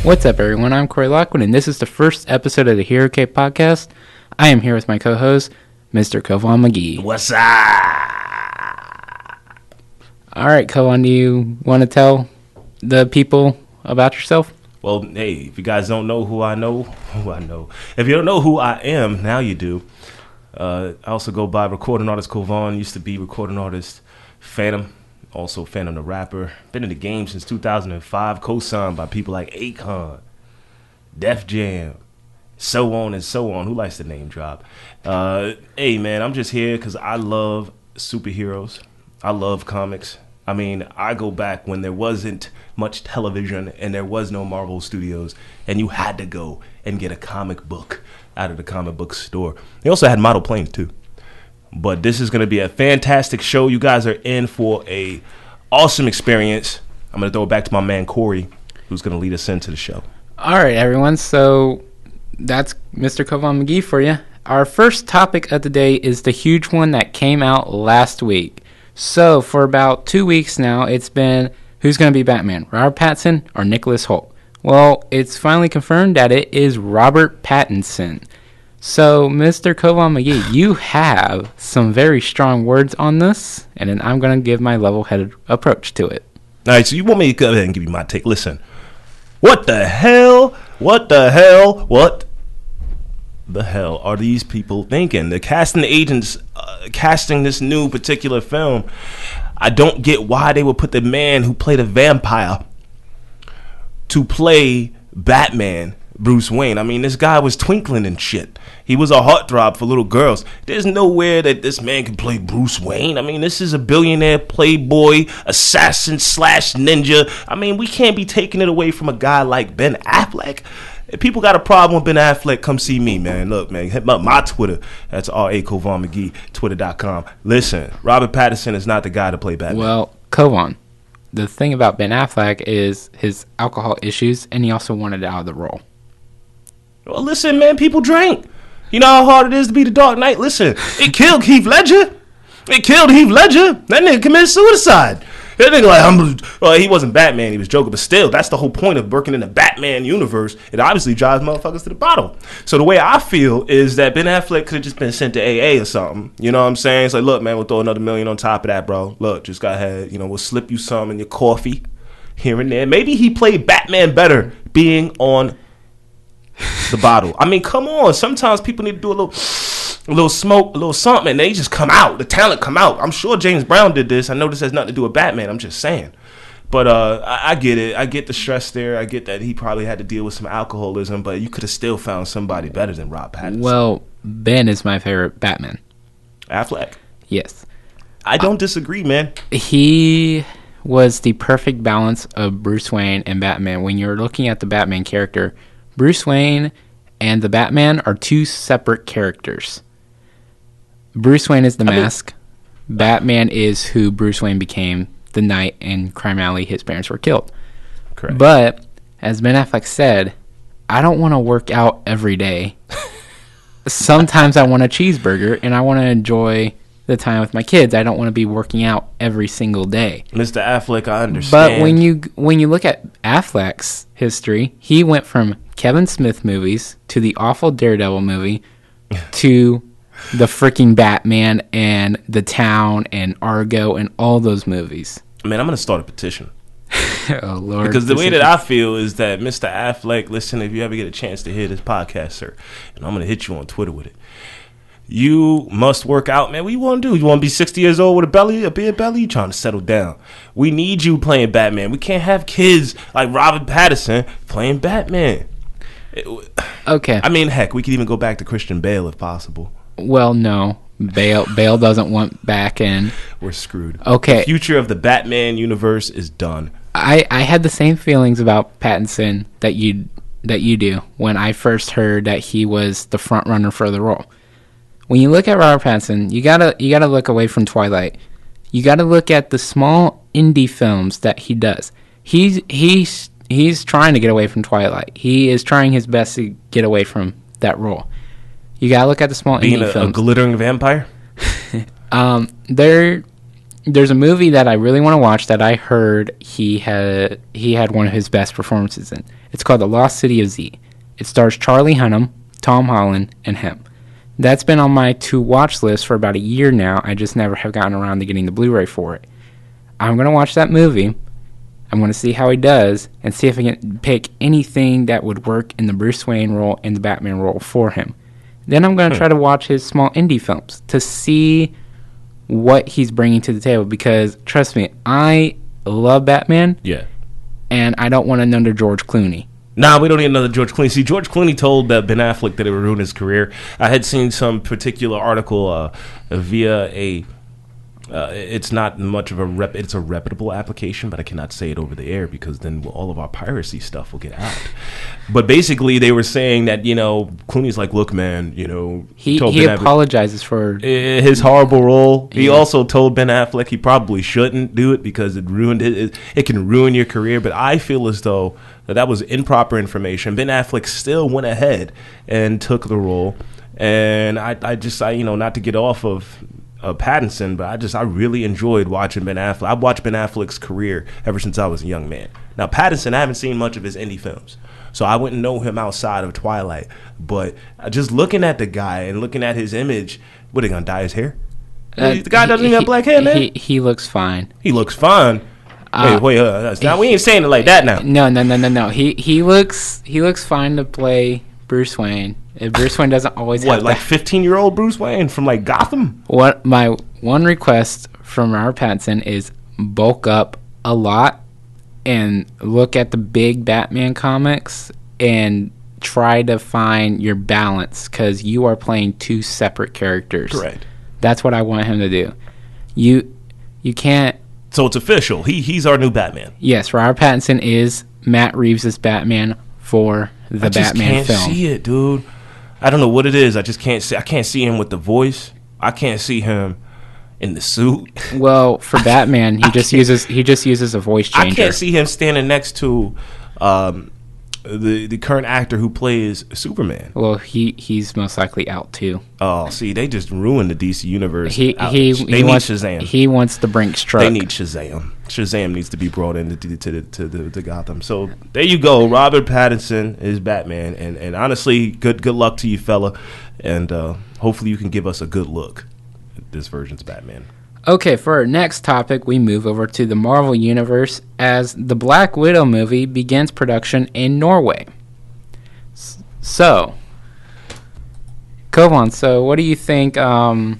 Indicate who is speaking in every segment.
Speaker 1: What's up, everyone? I'm Corey Lockwood, and this is the first episode of the Hero Cape podcast. I am here with my co-host, Mr. Kovan McGee.
Speaker 2: What's up?
Speaker 1: All right, Kovan, do you want to tell the people about yourself?
Speaker 2: Well, hey, if you guys don't know who I know. If you don't know who I am, now you do. I also go by recording artist Kovan. Used to be recording artist Phantom. Also Phantom the rapper. Been in the game since 2005. Co-signed by people like Akon, Def Jam, so on and so on. Who likes to name drop? Hey, man, I'm just here because I love superheroes. I love comics. I mean, I go back when there wasn't much television and there was no Marvel Studios, and you had to go and get a comic book out of the comic book store. They also had model planes, too. But this is going to be a fantastic show. You guys are in for a awesome experience. I'm going to throw it back to my man, Corey, who's going to lead us into the show.
Speaker 1: All right, everyone. So that's Mr. Kovan McGee for you. Our first topic of the day is the huge one that came out last week. So for about 2 weeks now, it's been who's going to be Batman, Robert Pattinson or Nicholas Hoult? Well, it's finally confirmed that it is Robert Pattinson. So, Mr. Kovan McGee, you have some very strong words on this, and then I'm going to give my level-headed approach to it.
Speaker 2: All right, so you want me to go ahead and give you my take. Listen, what the hell are these people thinking? The casting agents casting this new particular film. I don't get why they would put the man who played a vampire to play Batman, Bruce Wayne. I mean, this guy was twinkling and shit. He was a heartthrob for little girls. There's nowhere that this man can play Bruce Wayne. I mean, this is a billionaire playboy, assassin / ninja. I mean, we can't be taking it away from a guy like Ben Affleck. If people got a problem with Ben Affleck, come see me, man. Look, man, hit up my Twitter. That's R.A. Kovan McGee, Twitter.com. Listen, Robert Pattinson is not the guy to play Batman.
Speaker 1: Well, Kovan, the thing about Ben Affleck is his alcohol issues, and he also wanted out of the role.
Speaker 2: Well, listen, man, people drink. You know how hard it is to be the Dark Knight? Listen, it killed Heath Ledger. That nigga committed suicide. That nigga he wasn't Batman, he was Joker, but still, that's the whole point of working in the Batman universe. It obviously drives motherfuckers to the bottom. So the way I feel is that Ben Affleck could have just been sent to AA or something. You know what I'm saying? It's like, look, man, we'll throw another $1 million on top of that, bro. Look, just go ahead, we'll slip you some in your coffee here and there. Maybe he played Batman better being on the bottle. I mean, come on. Sometimes people need to do a little smoke, a little something, and they just come out. The talent come out. I'm sure James Brown did this. I know this has nothing to do with Batman. I'm just saying. But I get it. I get the stress there. I get that he probably had to deal with some alcoholism, but you could have still found somebody better than Rob Pattinson.
Speaker 1: Well, Ben is my favorite Batman.
Speaker 2: Affleck?
Speaker 1: Yes.
Speaker 2: I don't disagree, man.
Speaker 1: He was the perfect balance of Bruce Wayne and Batman. When you're looking at the Batman character, Bruce Wayne and the Batman are two separate characters. Bruce Wayne is the mask. Batman is who Bruce Wayne became the night in Crime Alley his parents were killed.
Speaker 2: Correct.
Speaker 1: But, as Ben Affleck said, I don't want to work out every day. Sometimes I want a cheeseburger, and I want to enjoy the time with my kids. I don't want to be working out every single day.
Speaker 2: Mr. Affleck, I understand.
Speaker 1: But when you look at Affleck's history, he went from Kevin Smith movies to the awful Daredevil movie to the freaking Batman and The Town and Argo and all those movies.
Speaker 2: Man, I'm going to start a petition.
Speaker 1: Oh, Lord.
Speaker 2: Because the way that I feel is that Mr. Affleck, listen, if you ever get a chance to hear this podcast, sir, and I'm going to hit you on Twitter with it, you must work out, man. What you want to do? You want to be 60 years old with a beer belly? You trying to settle down. We need you playing Batman. We can't have kids like Robert Pattinson playing Batman.
Speaker 1: Okay.
Speaker 2: I mean, heck, we could even go back to Christian Bale if possible.
Speaker 1: Well, no. Bale doesn't want back in.
Speaker 2: We're screwed.
Speaker 1: Okay.
Speaker 2: The future of the Batman universe is done.
Speaker 1: I had the same feelings about Pattinson that you do when I first heard that he was the front runner for the role. When you look at Robert Pattinson, you gotta look away from Twilight. You gotta look at the small indie films that he does. He's trying to get away from Twilight. He is trying his best to get away from that role. You gotta look at the small indie films.
Speaker 2: Being a glittering vampire?
Speaker 1: there's a movie that I really want to watch that I heard he had one of his best performances in. It's called The Lost City of Z. It stars Charlie Hunnam, Tom Holland, and him. That's been on my to-watch list for about a year now. I just never have gotten around to getting the Blu-ray for it. I'm going to watch that movie. I'm going to see how he does and see if I can pick anything that would work in the Bruce Wayne role and the Batman role for him. Then I'm going to try to watch his small indie films to see what he's bringing to the table, because trust me, I love Batman.
Speaker 2: Yeah.
Speaker 1: And I don't want another George Clooney.
Speaker 2: Nah, we don't need another George Clooney. See, George Clooney told Ben Affleck that it would ruin his career. I had seen some particular article via a... it's not much of it's a reputable application, but I cannot say it over the air because then all of our piracy stuff will get out. But basically, they were saying that, Clooney's like, look, man,
Speaker 1: he apologizes for
Speaker 2: his horrible role. Yeah. He also told Ben Affleck he probably shouldn't do it because it ruined it can ruin your career. But I feel as though that was improper information. Ben Affleck still went ahead and took the role, and I just not to get off of Pattinson, but I really enjoyed watching Ben Affleck. I've watched Ben Affleck's career ever since I was a young man. Now, Pattinson, I haven't seen much of his indie films, so I wouldn't know him outside of Twilight. But just looking at the guy and looking at his image, what, are they going to dye his hair? The guy doesn't even have black hair, man.
Speaker 1: He looks fine.
Speaker 2: He looks fine. Now, we ain't saying it like that now.
Speaker 1: No. He looks fine to play Bruce Wayne. Bruce Wayne doesn't always have
Speaker 2: like 15-year-old Bruce Wayne from like Gotham?
Speaker 1: What my one request from Robert Pattinson is bulk up a lot and look at the big Batman comics and try to find your balance, because you are playing two separate characters.
Speaker 2: Correct.
Speaker 1: That's what I want him to do. You can't.
Speaker 2: So it's official. He's our new Batman.
Speaker 1: Yes, Robert Pattinson is Matt Reeves' Batman for the Batman film.
Speaker 2: I can't see it, dude. I don't know what it is. I just can't see. I can't see him with the voice. I can't see him in the suit.
Speaker 1: Well, for Batman, he just uses a voice changer.
Speaker 2: I can't see him standing next to the current actor who plays Superman.
Speaker 1: Well, he's most likely out too.
Speaker 2: Oh, see, they just ruined the DC universe.
Speaker 1: They need Shazam. He wants the Brinks truck.
Speaker 2: They need Shazam. Shazam needs to be brought into Gotham. So there you go. Robert Pattinson is Batman, and honestly, good luck to you, fella, and hopefully you can give us a good look at this version's Batman.
Speaker 1: Okay, for our next topic, we move over to the Marvel Universe as the Black Widow movie begins production in Norway. So, Kovan, so what do you think about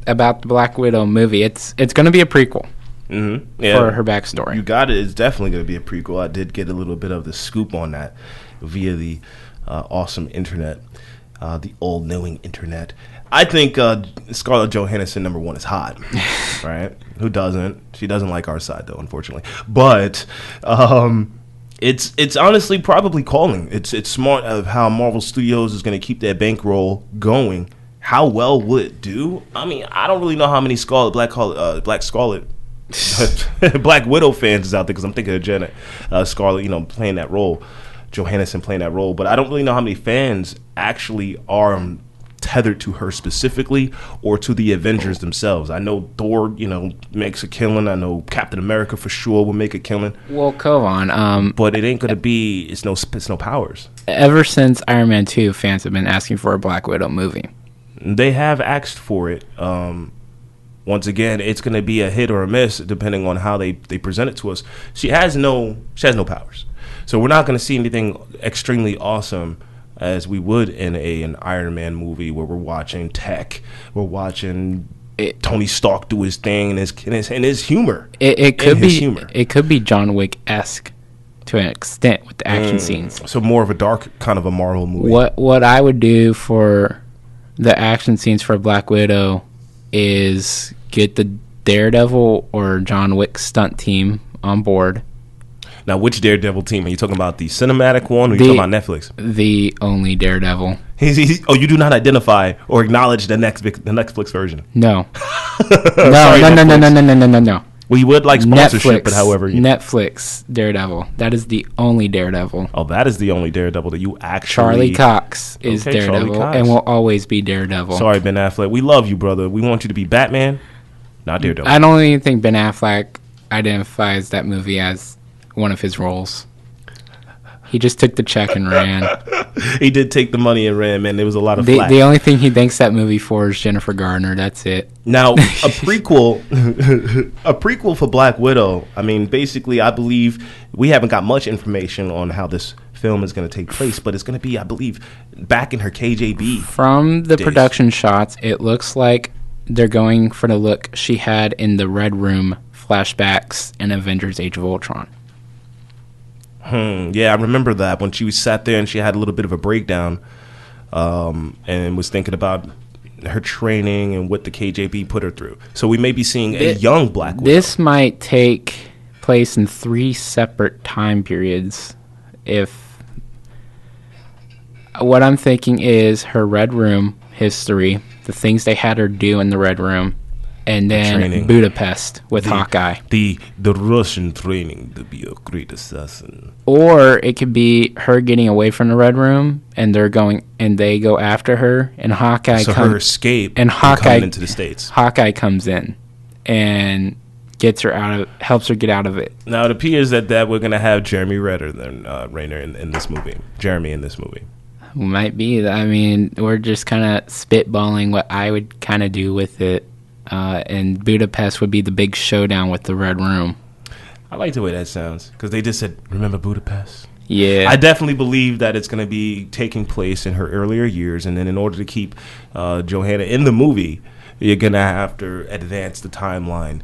Speaker 1: the Black Widow movie? It's going to be a prequel for her backstory.
Speaker 2: You got it. It's definitely going to be a prequel. I did get a little bit of the scoop on that via the awesome internet, the all-knowing internet. I think Scarlett Johansson, number one, is hot, right? Who doesn't? She doesn't like our side, though, unfortunately. But it's honestly probably calling. It's smart of how Marvel Studios is going to keep their bankroll going. How well will it do? I mean, I don't really know how many Black Widow fans is out there, because I'm thinking of Jenna Scarlett, playing that role, Johansson playing that role. But I don't really know how many fans actually are tethered to her specifically or to the Avengers themselves. I know Thor, makes a killing. I know Captain America for sure will make a killing.
Speaker 1: Well, Kovan,
Speaker 2: but it ain't gonna be. It's no powers.
Speaker 1: Ever since Iron Man 2, fans have been asking for a Black Widow movie.
Speaker 2: They have asked for it. Once again, it's gonna be a hit or a miss depending on how they present it to us. She has no powers, so we're not gonna see anything extremely awesome as we would in an Iron Man movie, where we're watching tech, we're watching Tony Stark do his thing and his humor.
Speaker 1: It could be John Wick-esque to an extent with the action scenes.
Speaker 2: So more of a dark kind of a Marvel movie.
Speaker 1: What I would do for the action scenes for Black Widow is get the Daredevil or John Wick stunt team on board.
Speaker 2: Now, which Daredevil team? Are you talking about the cinematic one, or are you talking about Netflix?
Speaker 1: The only Daredevil.
Speaker 2: You do not identify or acknowledge the Netflix version?
Speaker 1: No. No.
Speaker 2: Well, you would like sponsorship,
Speaker 1: Netflix,
Speaker 2: but however...
Speaker 1: Netflix Daredevil. That is the only Daredevil.
Speaker 2: Oh, that is the only Daredevil that you actually...
Speaker 1: Charlie Cox is Daredevil and will always be Daredevil.
Speaker 2: Sorry, Ben Affleck. We love you, brother. We want you to be Batman. Not Daredevil.
Speaker 1: I don't even think Ben Affleck identifies that movie as one of his roles. He just took the check and ran.
Speaker 2: He did take the money and ran, man. There was a lot of flack.
Speaker 1: The only thing he thanks that movie for is Jennifer Garner. That's it.
Speaker 2: Now, a prequel for Black Widow. I mean, basically, I believe we haven't got much information on how this film is going to take place, but it's going to be, I believe, back in her KJB.
Speaker 1: From the
Speaker 2: days.
Speaker 1: production shots, it looks like they're going for the look she had in the Red Room flashbacks in Avengers Age of Ultron.
Speaker 2: Yeah, I remember that when she sat there and she had a little bit of a breakdown and was thinking about her training and what the KJB put her through. So we may be seeing a young Black Widow.
Speaker 1: This might take place in 3 separate time periods. What I'm thinking is her Red Room history, the things they had her do in the Red Room, and then
Speaker 2: training.
Speaker 1: Budapest with Hawkeye.
Speaker 2: The Russian training to be a great assassin.
Speaker 1: Or it could be her getting away from the Red Room, and they go after her, and Hawkeye
Speaker 2: her escape
Speaker 1: and Hawkeye
Speaker 2: coming into the States.
Speaker 1: Hawkeye comes in and gets her helps her get out of it.
Speaker 2: Now it appears that we're gonna have Jeremy Renner in this movie. Jeremy in this movie.
Speaker 1: Might be. I mean, we're just kind of spitballing what I would kind of do with it. And Budapest would be the big showdown with the Red Room.
Speaker 2: I like the way that sounds because they just said, "Remember Budapest."
Speaker 1: Yeah,
Speaker 2: I definitely believe that it's going to be taking place in her earlier years, and then in order to keep Johanna in the movie, you're going to have to advance the timeline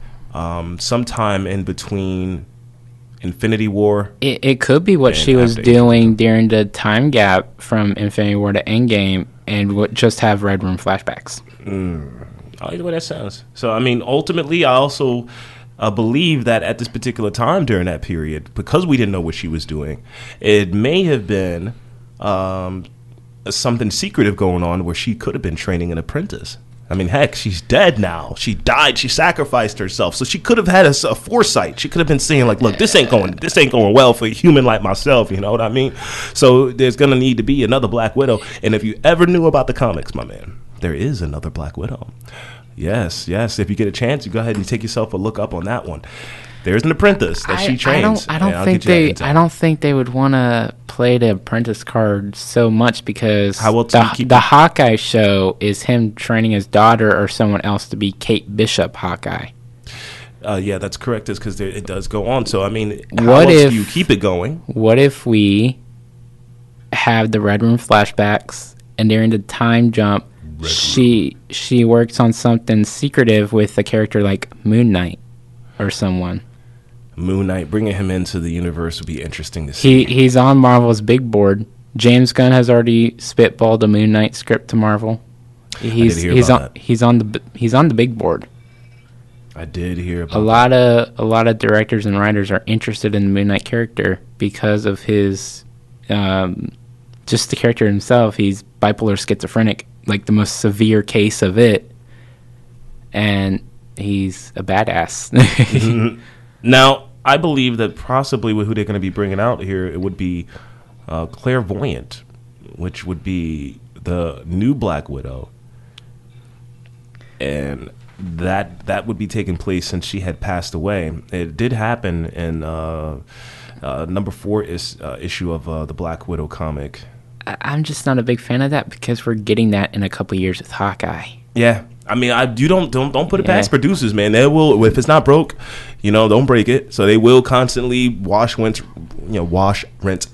Speaker 2: sometime in between Infinity War.
Speaker 1: It could be what she was doing during the time gap from Infinity War to Endgame, and just have Red Room flashbacks.
Speaker 2: I like the way that sounds. So, I mean, ultimately, I also believe that at this particular time during that period, because we didn't know what she was doing, it may have been something secretive going on where she could have been training an apprentice. I mean, heck, she's dead now. She died. She sacrificed herself. So she could have had a foresight. She could have been saying, like, look, this ain't going well for a human like myself. You know what I mean? So there's going to need to be another Black Widow. And if you ever knew about the comics, my man, there is another Black Widow. Yes. If you get a chance, you go ahead and take yourself a look up on that one. There's an apprentice that she trains.
Speaker 1: I don't think they would want to play the apprentice card so much because the Hawkeye show is him training his daughter or someone else to be Kate Bishop Hawkeye.
Speaker 2: Yeah, that's correct. It's because it does go on. So I mean, how else do you keep it going?
Speaker 1: What if we have the Red Room flashbacks and during the time jump? She works on something secretive with a character like Moon Knight or someone.
Speaker 2: Moon Knight, bringing him into the universe would be interesting to see.
Speaker 1: He's on Marvel's big board. James Gunn has already spitballed a Moon Knight script to Marvel. He's on the big board.
Speaker 2: I did hear about
Speaker 1: a lot of directors and writers are interested in the Moon Knight character because of his just the character himself. He's bipolar schizophrenic, like the most severe case of it, and he's a badass.
Speaker 2: Now, I believe that possibly who they're going to be bringing out here, it would be Clairvoyant, which would be the new Black Widow, and that would be taking place since she had passed away. It did happen in number 4 issue of the Black Widow comic.
Speaker 1: I'm just not a big fan of that because we're getting that in a couple years with Hawkeye.
Speaker 2: Yeah, I mean, you don't put it past producers, man. They will, if it's not broke, don't break it. So they will constantly wash, rinse,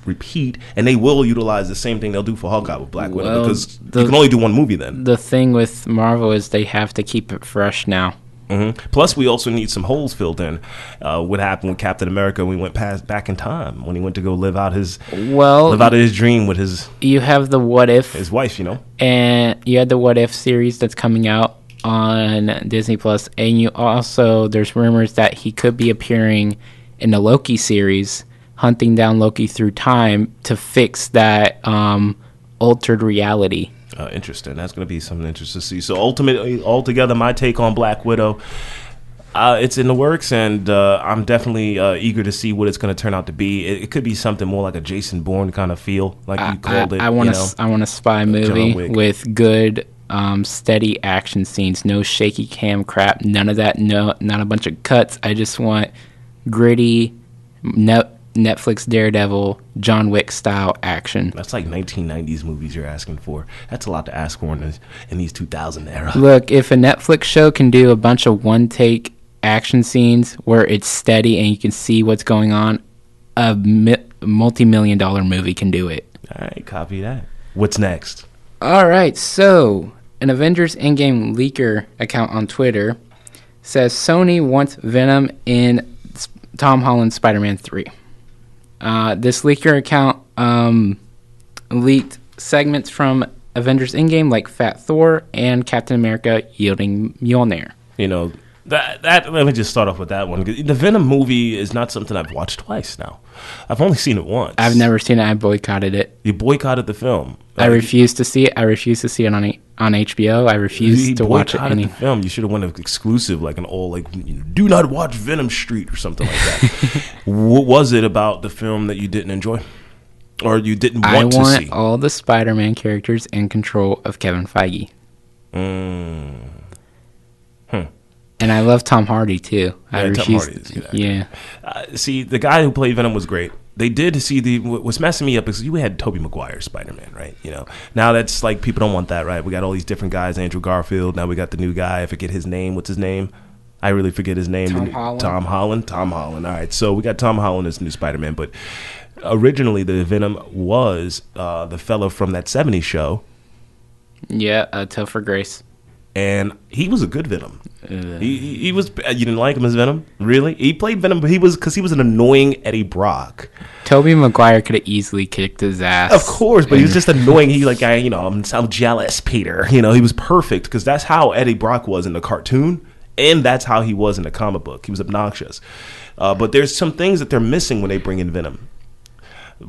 Speaker 2: repeat, and they will utilize the same thing they'll do for Hawkeye with Black Widow because you can only do one movie then. The
Speaker 1: thing with Marvel is they have to keep it fresh now.
Speaker 2: Mm-hmm. Plus, we also need some holes filled in. What happened with Captain America when we went back in time when he went to go live out his dream with his.
Speaker 1: You have the What If,
Speaker 2: his wife,
Speaker 1: and you had the What If series that's coming out on Disney Plus, and you also there's rumors that he could be appearing in the Loki series, hunting down Loki through time to fix that altered reality.
Speaker 2: Interesting. That's going to be something interesting to see. So ultimately, altogether, my take on Black Widow, it's in the works, and I'm definitely eager to see what it's going to turn out to be. It could be something more like a Jason Bourne kind of feel, like you called it.
Speaker 1: I want a spy movie with good steady action scenes, no shaky cam crap, none of that, no, not a bunch of cuts. I just want gritty Netflix Daredevil, John Wick style action.
Speaker 2: That's like 1990s movies you're asking for. That's a lot to ask for in these 2000 era.
Speaker 1: Look, if a Netflix show can do a bunch of one-take action scenes where it's steady and you can see what's going on, a multi-million-dollar movie can do it.
Speaker 2: All right, copy that. What's next?
Speaker 1: All right, so an Avengers Endgame leaker account on Twitter says Sony wants Venom in Tom Holland's Spider-Man 3. This leaker account leaked segments from Avengers Endgame like Fat Thor and Captain America yielding Mjolnir.
Speaker 2: You know, that let me just start off with that one. The Venom movie is not something I've watched twice now. I've only seen it once.
Speaker 1: I've never seen it. I boycotted it.
Speaker 2: You boycotted the film.
Speaker 1: I refuse to see it. I refuse to see it on HBO. I refuse to watch it.
Speaker 2: You boycotted the film. You should have went exclusive, like an all, like, do not watch Venom Street or something like that. What was it about the film that you didn't enjoy? Or you didn't want to see?
Speaker 1: I want all the Spider-Man characters in control of Kevin Feige. And I love Tom Hardy, too.
Speaker 2: Tom Hardy is good.
Speaker 1: Yeah.
Speaker 2: See, the guy who played Venom was great. They did see what's messing me up is you had Tobey Maguire Spider-Man, right? You know, now that's like people don't want that, right? We got all these different guys, Andrew Garfield. Now we got the new guy. I forget his name. What's his name? I really forget his name. Tom Holland. All right, so we got Tom Holland as the new Spider-Man, but originally the Venom was the fellow from that '70s show.
Speaker 1: Yeah, Topher Grace.
Speaker 2: And he was a good Venom. He was. You didn't like him as Venom, really? He played Venom, but he was an annoying Eddie Brock.
Speaker 1: Tobey Maguire could have easily kicked his ass.
Speaker 2: Of course, but he was just annoying. He like, I'm jealous, Peter. You know, he was perfect because that's how Eddie Brock was in the cartoon, and that's how he was in the comic book. He was obnoxious. But there's some things that they're missing when they bring in Venom.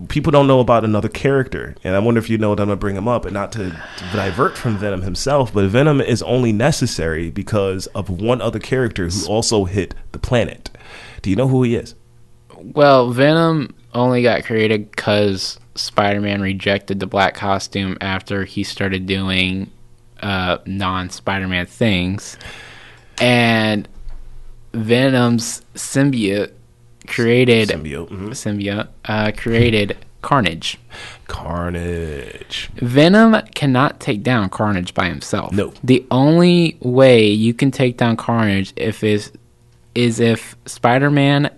Speaker 2: People don't know about another character, and I wonder if you know that I'm going to bring him up, and not to divert from Venom himself, but Venom is only necessary because of one other character who also hit the planet. Do you know who he is?
Speaker 1: Well, Venom only got created because Spider-Man rejected the black costume after he started doing non-Spider-Man things, and Venom's symbiote created Carnage. Venom cannot take down Carnage by himself.
Speaker 2: No.
Speaker 1: The only way you can take down Carnage is if Spider-Man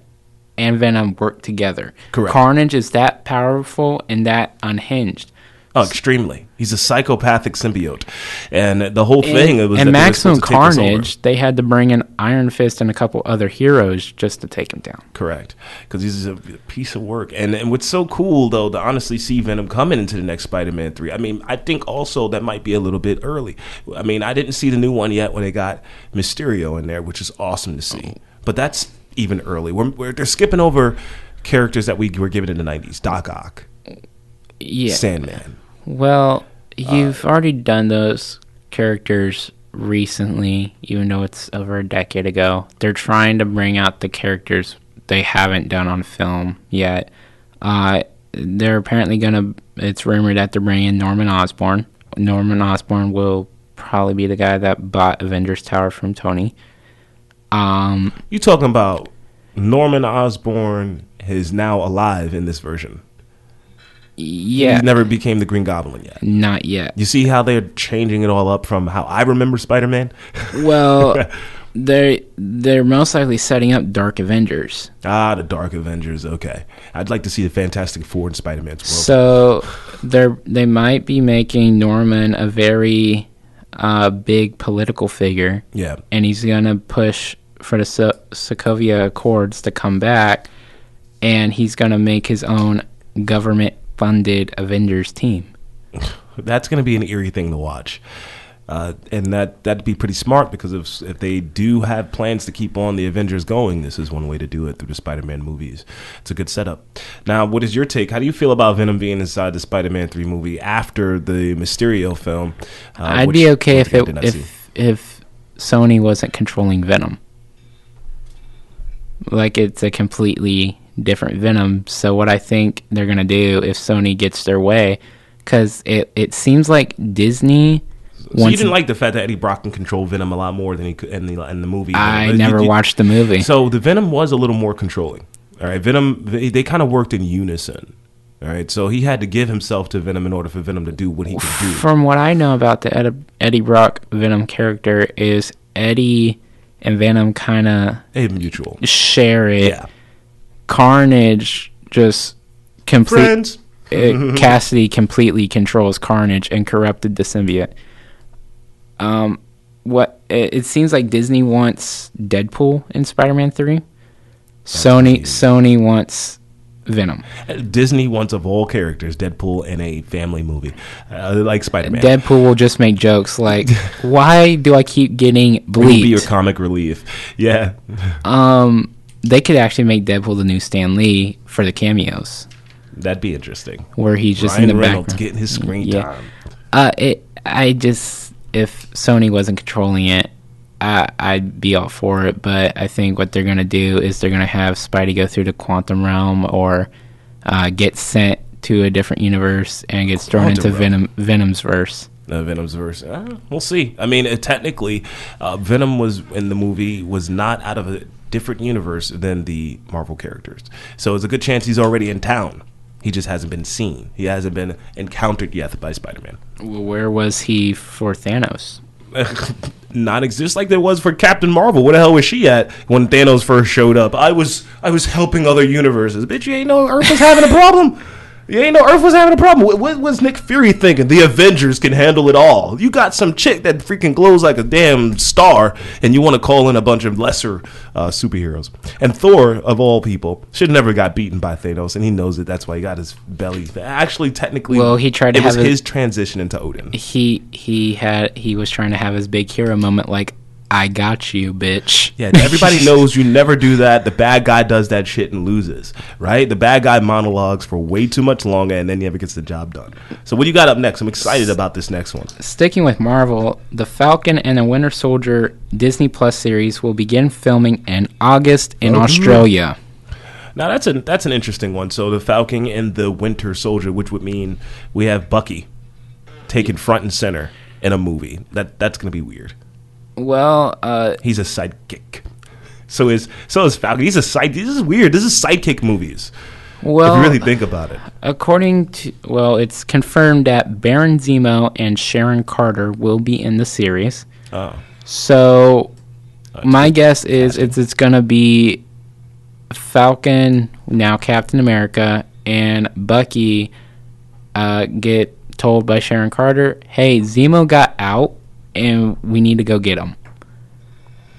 Speaker 1: and Venom work together.
Speaker 2: Correct.
Speaker 1: Carnage is that powerful and that unhinged.
Speaker 2: Oh, extremely. He's a psychopathic symbiote. And the whole thing was
Speaker 1: and
Speaker 2: that
Speaker 1: Maximum Carnage, they had to bring in Iron Fist and a couple other heroes just to take him down.
Speaker 2: Correct. Because he's a piece of work. And what's so cool, though, to honestly see Venom coming into the next Spider-Man 3. I mean, I think also that might be a little bit early. I mean, I didn't see the new one yet when they got Mysterio in there, which is awesome to see. But that's even early. They're skipping over characters that we were given in the 90s. Doc Ock.
Speaker 1: Yeah.
Speaker 2: Sandman.
Speaker 1: Well, you've already done those characters recently, even though it's over a decade ago. They're trying to bring out the characters they haven't done on film yet. They're apparently it's rumored that they're bringing in Norman Osborn. Norman Osborn will probably be the guy that bought Avengers Tower from Tony.
Speaker 2: You talking about Norman Osborn is now alive in this version?
Speaker 1: Yeah.
Speaker 2: He never became the Green Goblin yet.
Speaker 1: Not yet.
Speaker 2: You see how they're changing it all up from how I remember Spider-Man?
Speaker 1: Well, they're most likely setting up Dark Avengers.
Speaker 2: The Dark Avengers. Okay. I'd like to see the Fantastic Four in Spider-Man's world.
Speaker 1: So they might be making Norman a very big political figure.
Speaker 2: Yeah.
Speaker 1: And he's going to push for the Sokovia Accords to come back, and he's going to make his own government-funded Avengers team.
Speaker 2: That's going to be an eerie thing to watch. And that'd be pretty smart, because if they do have plans to keep on the Avengers going, this is one way to do it through the Spider-Man movies. It's a good setup. Now, what is your take? How do you feel about Venom being inside the Spider-Man 3 movie after the Mysterio film?
Speaker 1: I'd be okay if Sony wasn't controlling Venom. Like, it's a completely different Venom. So what I think they're going to do if Sony gets their way, because it seems like Disney
Speaker 2: So you didn't like the fact that Eddie Brock can control Venom a lot more than he could in the movie.
Speaker 1: I never watched the movie.
Speaker 2: So the Venom was a little more controlling. All right, Venom, they kind of worked in unison. All right, so he had to give himself to Venom in order for Venom to do what he could do.
Speaker 1: From what I know about the Eddie Brock Venom character is Eddie and Venom kind of
Speaker 2: mutual
Speaker 1: share it.
Speaker 2: Yeah.
Speaker 1: Carnage just
Speaker 2: Friends.
Speaker 1: Cassidy completely controls Carnage and corrupted the symbiote. It seems like Disney wants Deadpool in Spider-Man 3. Sony wants Venom.
Speaker 2: Disney wants, of all characters, Deadpool in a family movie, like Spider-Man.
Speaker 1: Deadpool will just make jokes like, "Why do I keep getting bleeped?"
Speaker 2: Will be your comic relief. Yeah.
Speaker 1: They could actually make Deadpool the new Stan Lee for the cameos.
Speaker 2: That'd be interesting.
Speaker 1: Where he's just
Speaker 2: Ryan
Speaker 1: in the
Speaker 2: Reynolds
Speaker 1: background,
Speaker 2: getting his screen time.
Speaker 1: If Sony wasn't controlling it, I'd be all for it. But I think what they're gonna do is they're gonna have Spidey go through the quantum realm or get sent to a different universe and gets thrown into Venom's verse.
Speaker 2: Venom's verse. We'll see. I mean, technically, Venom was in the movie was not out of a different universe than the Marvel characters. So it's a good chance he's already in town. He just hasn't been seen. He hasn't been encountered yet by Spider-Man.
Speaker 1: Well, where was he for Thanos?
Speaker 2: Non-exist like there was for Captain Marvel. Where the hell was she at when Thanos first showed up? I was helping other universes. Bitch, you ain't know Earth was having a problem. You ain't know Earth was having a problem. What was Nick Fury thinking? The Avengers can handle it all. You got some chick that freaking glows like a damn star, and you want to call in a bunch of lesser superheroes. And Thor, of all people, should never got beaten by Thanos, and he knows it. That's why he got his belly. Actually, technically,
Speaker 1: he tried to.
Speaker 2: It was his transition into Odin.
Speaker 1: He was trying to have his big hero moment, like, I got you, bitch.
Speaker 2: Yeah, everybody knows you never do that. The bad guy does that shit and loses, right? The bad guy monologues for way too much longer, and then he never gets the job done. So what do you got up next? I'm excited about this next one.
Speaker 1: Sticking with Marvel, the Falcon and the Winter Soldier Disney Plus series will begin filming in August in Australia.
Speaker 2: Now, that's an interesting one. So the Falcon and the Winter Soldier, which would mean we have Bucky taken front and center in a movie. That's going to be weird.
Speaker 1: Well,
Speaker 2: he's a sidekick. So is Falcon. He's a side. This is weird. This is sidekick movies.
Speaker 1: Well,
Speaker 2: if you really think about it.
Speaker 1: It's confirmed that Baron Zemo and Sharon Carter will be in the series.
Speaker 2: Oh.
Speaker 1: So my guess is it's going to be Falcon, now Captain America, and Bucky get told by Sharon Carter, "Hey, Zemo got out, and we need to go get him."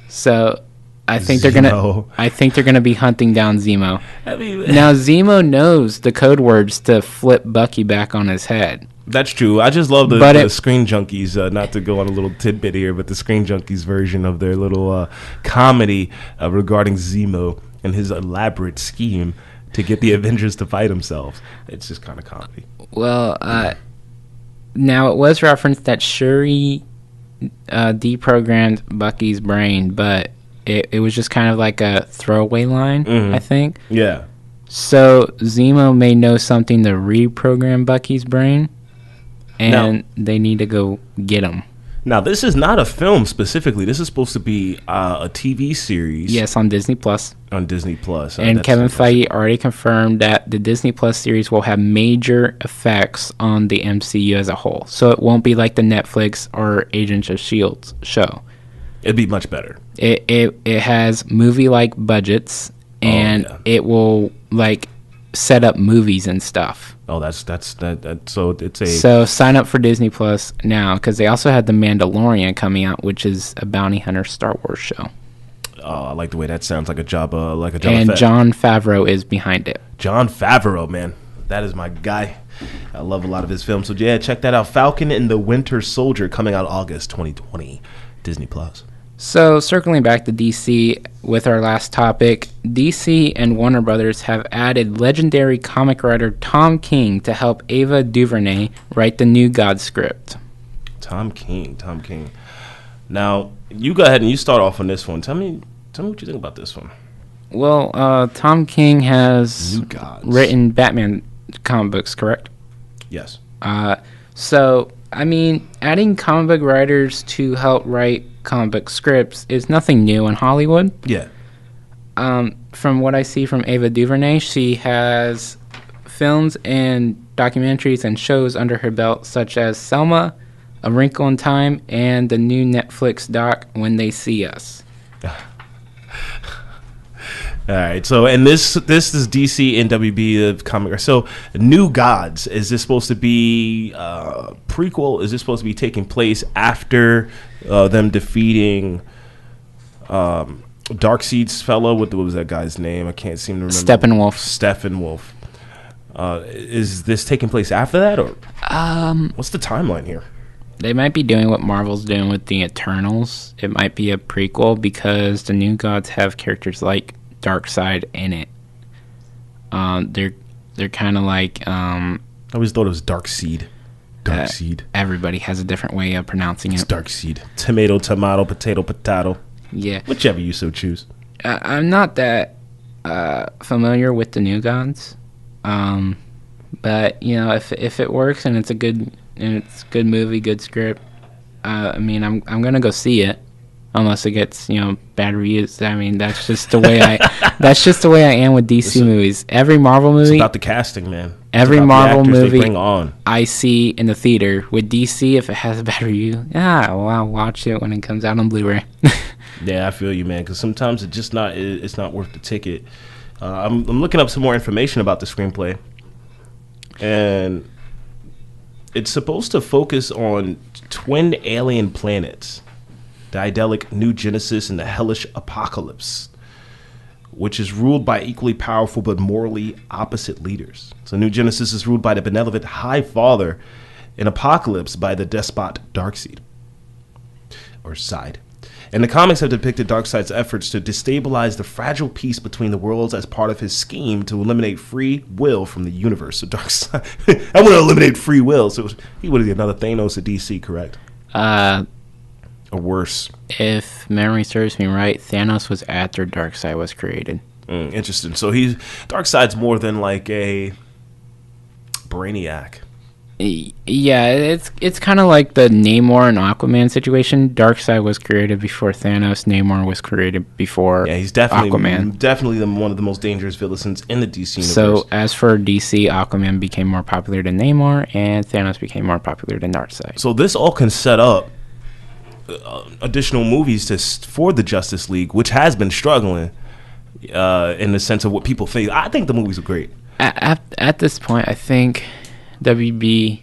Speaker 1: So I think they're gonna be hunting down Zemo. Now Zemo knows the code words to flip Bucky back on his head.
Speaker 2: That's true. I just love the Screen Junkies, not to go on a little tidbit here, but the Screen Junkies version of their little comedy regarding Zemo and his elaborate scheme to get the Avengers to fight themselves. It's just kind of comedy.
Speaker 1: Well, now it was referenced that Shuri deprogrammed Bucky's brain, but it was just kind of like a throwaway line, I think.
Speaker 2: Yeah.
Speaker 1: So Zemo may know something to reprogram Bucky's brain, and they need to go get him.
Speaker 2: Now, this is not a film specifically. This is supposed to be a TV series.
Speaker 1: Yes, on Disney Plus.
Speaker 2: On Disney Plus.
Speaker 1: And Kevin Feige already confirmed that the Disney Plus series will have major effects on the MCU as a whole. So it won't be like the Netflix or Agents of S.H.I.E.L.D. show.
Speaker 2: It'd be much better.
Speaker 1: It has movie-like budgets, and it will, like, set up movies and stuff.
Speaker 2: Oh, that's so it's a...
Speaker 1: So sign up for Disney Plus now, because they also had The Mandalorian coming out, which is a bounty hunter Star Wars show.
Speaker 2: Oh, I like the way that sounds, like a job
Speaker 1: and Jon Favreau is behind it.
Speaker 2: Jon Favreau, man. That is my guy. I love a lot of his films. So yeah, check that out. Falcon and the Winter Soldier coming out August 2020. Disney Plus.
Speaker 1: So, circling back to DC with our last topic, DC and Warner Brothers have added legendary comic writer Tom King to help Ava DuVernay write the New God script.
Speaker 2: Tom King. Now, you go ahead and you start off on this one. Tell me what you think about this one.
Speaker 1: Well, Tom King has written Batman comic books, correct?
Speaker 2: Yes.
Speaker 1: So I mean, adding comic book writers to help write comic book scripts is nothing new in Hollywood.
Speaker 2: Yeah.
Speaker 1: From what I see from Ava DuVernay, she has films and documentaries and shows under her belt, such as Selma, A Wrinkle in Time, and the new Netflix doc When They See Us.
Speaker 2: All right, so and this is DC and WB of comic. So, New Gods, is this supposed to be prequel? Is this supposed to be taking place after them defeating Darkseid's fellow? What was that guy's name? I can't seem to remember. Steppenwolf. Is this taking place after that, or what's the timeline here?
Speaker 1: They might be doing what Marvel's doing with the Eternals. It might be a prequel because the New Gods have characters like Darkseid in it. They're kind of like. I
Speaker 2: always thought it was Darkseid. Darkseid.
Speaker 1: Everybody has a different way of pronouncing it.
Speaker 2: It's Darkseid. Tomato, potato.
Speaker 1: Yeah.
Speaker 2: Whichever you so choose.
Speaker 1: I'm not that familiar with the New Gods, but if it works and it's a good movie, good script, I mean I'm gonna go see it. Unless it gets, bad reviews. I mean, that's just the way I am with DC movies. Every Marvel movie,
Speaker 2: it's about the casting, man.
Speaker 1: Every Marvel movie I see in the theater. With DC, if it has a bad review, I'll watch it when it comes out on Blu-ray.
Speaker 2: Yeah, I feel you, man. Because sometimes it's not worth the ticket. I'm looking up some more information about the screenplay, and it's supposed to focus on twin alien planets. The idyllic New Genesis and the hellish Apocalypse, which is ruled by equally powerful but morally opposite leaders. So New Genesis is ruled by the benevolent High Father, and Apocalypse by the despot Darkseid, or Side. And the comics have depicted Darkseid's efforts to destabilize the fragile peace between the worlds as part of his scheme to eliminate free will from the universe. So Darkseid, I want to eliminate free will. So he would be another Thanos of DC, correct? Or worse.
Speaker 1: If memory serves me right, Thanos was after Darkseid was created.
Speaker 2: Interesting. So Darkseid's more than like a Brainiac.
Speaker 1: Yeah, it's kind of like the Namor and Aquaman situation. Darkseid was created before Thanos. Namor was created before
Speaker 2: he's definitely
Speaker 1: Aquaman.
Speaker 2: Definitely one of the most dangerous villains in the DC universe.
Speaker 1: So as for DC, Aquaman became more popular than Namor, and Thanos became more popular than Darkseid.
Speaker 2: So this all can set up additional movies for the Justice League, which has been struggling in the sense of what people think. I think the movies are great.
Speaker 1: At this point, I think WB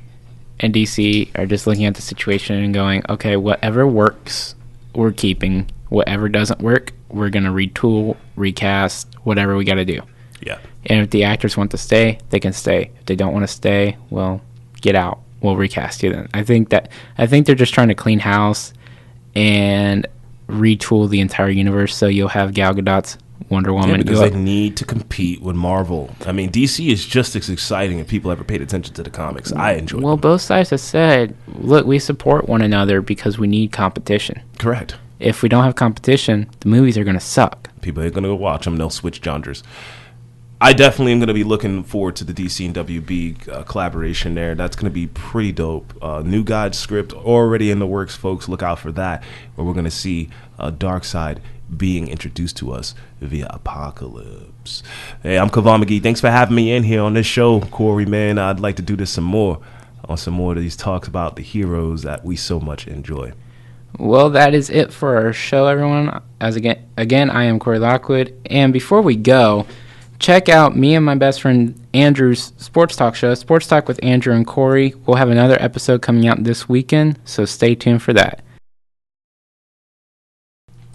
Speaker 1: and DC are just looking at the situation and going, okay, whatever works, we're keeping. Whatever doesn't work, we're going to retool, recast, whatever we got to do.
Speaker 2: Yeah.
Speaker 1: And if the actors want to stay, they can stay. If they don't want to stay, well, get out. We'll recast you then. I think they're just trying to clean house and retool the entire universe, so you'll have Gal Gadot's Wonder Woman.
Speaker 2: Because they need to compete with Marvel. I mean, DC is just as exciting if people ever paid attention to the comics. I enjoy them.
Speaker 1: Both sides have said, look, we support one another because we need competition.
Speaker 2: Correct.
Speaker 1: If we don't have competition, the movies are going to suck.
Speaker 2: People are going to go watch them. They'll switch genres. I definitely am going to be looking forward to the DC and WB collaboration there. That's going to be pretty dope. New Gods script already in the works, folks. Look out for that, where we're going to see Darkseid being introduced to us via Apocalypse. Hey, I'm Kavan McGee. Thanks for having me in here on this show, Corey, man. I'd like to do this some more on some more of these talks about the heroes that we so much enjoy.
Speaker 1: Well, that is it for our show, everyone. Again, I am Corey Lockwood. And before we go, check out me and my best friend Andrew's Sports Talk show, Sports Talk with Andrew and Corey. We'll have another episode coming out this weekend, so stay tuned for that.